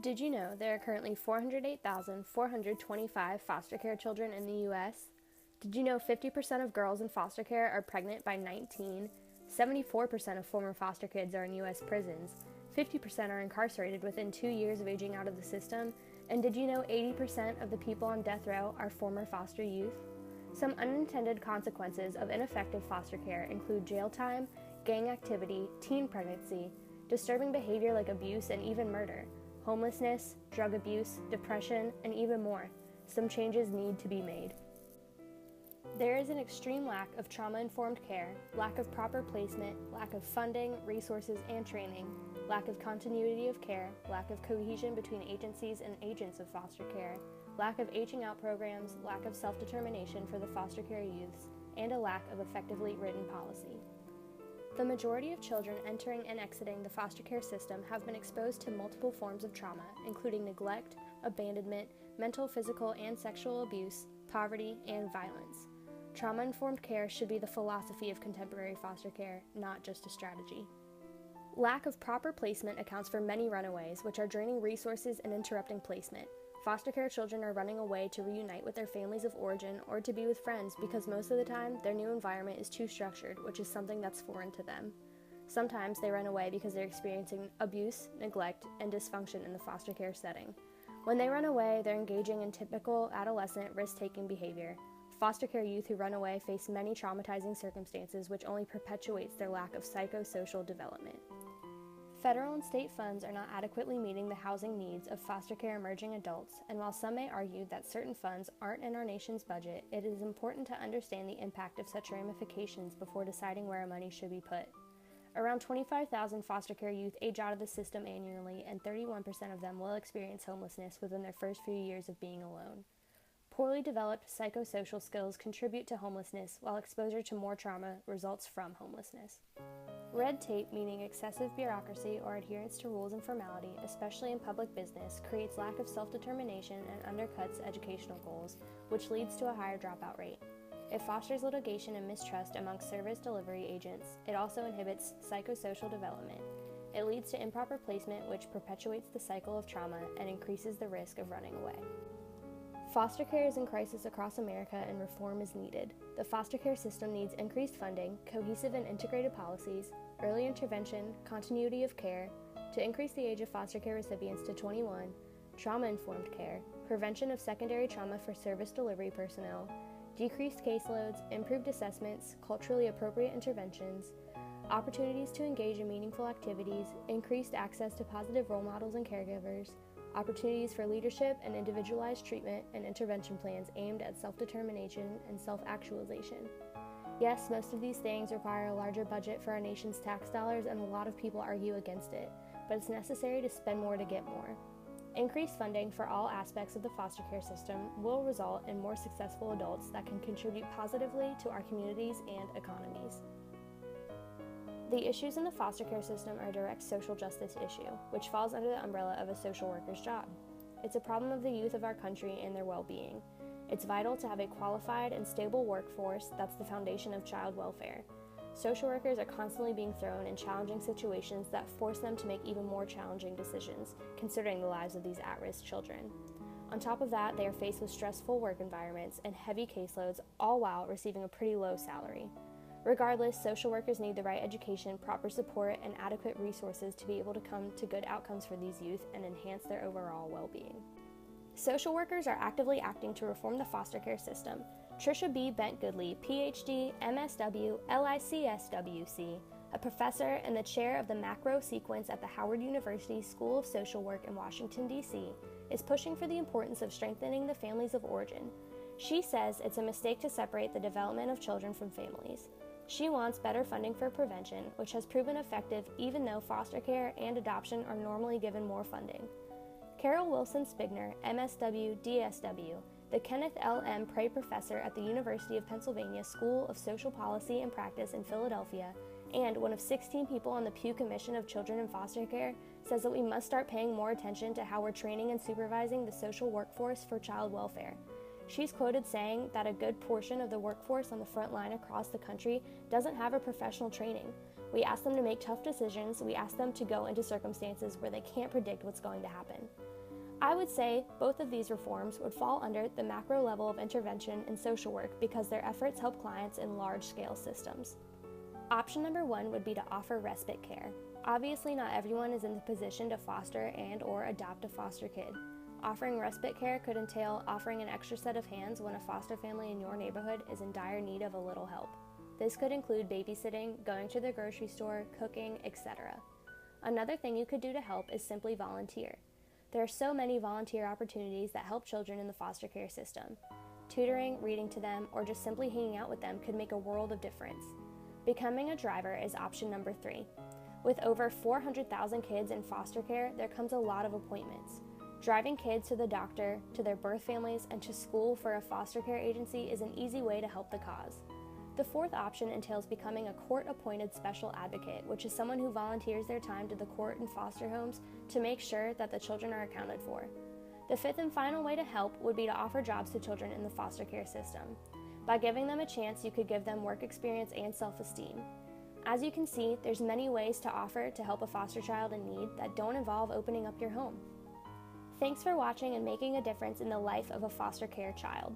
Did you know there are currently 408,425 foster care children in the U.S.? Did you know 50% of girls in foster care are pregnant by 19? 74% of former foster kids are in U.S. prisons. 50% are incarcerated within 2 years of aging out of the system. And did you know 80% of the people on death row are former foster youth? Some unintended consequences of ineffective foster care include jail time, gang activity, teen pregnancy, disturbing behavior like abuse and even murder, homelessness, drug abuse, depression, and even more. Some changes need to be made. There is an extreme lack of trauma-informed care, lack of proper placement, lack of funding, resources, and training, lack of continuity of care, lack of cohesion between agencies and agents of foster care, lack of aging out programs, lack of self-determination for the foster care youths, and a lack of effectively written policy. The majority of children entering and exiting the foster care system have been exposed to multiple forms of trauma, including neglect, abandonment, mental, physical, and sexual abuse, poverty, and violence. Trauma-informed care should be the philosophy of contemporary foster care, not just a strategy. Lack of proper placement accounts for many runaways, which are draining resources and interrupting placement. Foster care children are running away to reunite with their families of origin or to be with friends because most of the time their new environment is too structured, which is something that's foreign to them. Sometimes they run away because they're experiencing abuse, neglect, and dysfunction in the foster care setting. When they run away, they're engaging in typical adolescent risk-taking behavior. Foster care youth who run away face many traumatizing circumstances which only perpetuates their lack of psychosocial development. Federal and state funds are not adequately meeting the housing needs of foster care emerging adults, and while some may argue that certain funds aren't in our nation's budget, it is important to understand the impact of such ramifications before deciding where our money should be put. Around 25,000 foster care youth age out of the system annually, and 31% of them will experience homelessness within their first few years of being alone. Poorly developed psychosocial skills contribute to homelessness, while exposure to more trauma results from homelessness. Red tape, meaning excessive bureaucracy or adherence to rules and formality, especially in public business, creates lack of self-determination and undercuts educational goals, which leads to a higher dropout rate. It fosters litigation and mistrust amongst service delivery agents. It also inhibits psychosocial development. It leads to improper placement, which perpetuates the cycle of trauma and increases the risk of running away. Foster care is in crisis across America and reform is needed. The foster care system needs increased funding, cohesive and integrated policies, early intervention, continuity of care, to increase the age of foster care recipients to 21, trauma-informed care, prevention of secondary trauma for service delivery personnel, decreased caseloads, improved assessments, culturally appropriate interventions, opportunities to engage in meaningful activities, increased access to positive role models and caregivers, opportunities for leadership and individualized treatment and intervention plans aimed at self-determination and self-actualization. Yes, most of these things require a larger budget for our nation's tax dollars, and a lot of people argue against it, but it's necessary to spend more to get more. Increased funding for all aspects of the foster care system will result in more successful adults that can contribute positively to our communities and economies. The issues in the foster care system are a direct social justice issue, which falls under the umbrella of a social worker's job. It's a problem of the youth of our country and their well-being. It's vital to have a qualified and stable workforce that's the foundation of child welfare. Social workers are constantly being thrown in challenging situations that force them to make even more challenging decisions, considering the lives of these at-risk children. On top of that, they are faced with stressful work environments and heavy caseloads, all while receiving a pretty low salary. Regardless, social workers need the right education, proper support, and adequate resources to be able to come to good outcomes for these youth and enhance their overall well-being. Social workers are actively acting to reform the foster care system. Trisha B. Bent-Goodley, PhD, MSW, LICSWC, a professor and the chair of the macro sequence at the Howard University School of Social Work in Washington, D.C., is pushing for the importance of strengthening the families of origin. She says it's a mistake to separate the development of children from families. She wants better funding for prevention, which has proven effective even though foster care and adoption are normally given more funding. Carol Wilson Spigner, MSW, DSW, the Kenneth L. M. Prey Professor at the University of Pennsylvania School of Social Policy and Practice in Philadelphia, and one of 16 people on the Pew Commission of Children in Foster Care, says that we must start paying more attention to how we're training and supervising the social workforce for child welfare. She's quoted saying that a good portion of the workforce on the front line across the country doesn't have a professional training. We ask them to make tough decisions. We ask them to go into circumstances where they can't predict what's going to happen. I would say both of these reforms would fall under the macro level of intervention in social work because their efforts help clients in large-scale systems. Option number 1 would be to offer respite care. Obviously, not everyone is in the position to foster and/or adopt a foster kid. Offering respite care could entail offering an extra set of hands when a foster family in your neighborhood is in dire need of a little help. This could include babysitting, going to the grocery store, cooking, etc. Another thing you could do to help is simply volunteer. There are so many volunteer opportunities that help children in the foster care system. Tutoring, reading to them, or just simply hanging out with them could make a world of difference. Becoming a driver is option number 3. With over 400,000 kids in foster care, there comes a lot of appointments. Driving kids to the doctor, to their birth families, and to school for a foster care agency is an easy way to help the cause. The 4th option entails becoming a court-appointed special advocate, which is someone who volunteers their time to the court and foster homes to make sure that the children are accounted for. The 5th and final way to help would be to offer jobs to children in the foster care system. By giving them a chance, you could give them work experience and self-esteem. As you can see, there's many ways to offer to help a foster child in need that don't involve opening up your home. Thanks for watching and making a difference in the life of a foster care child.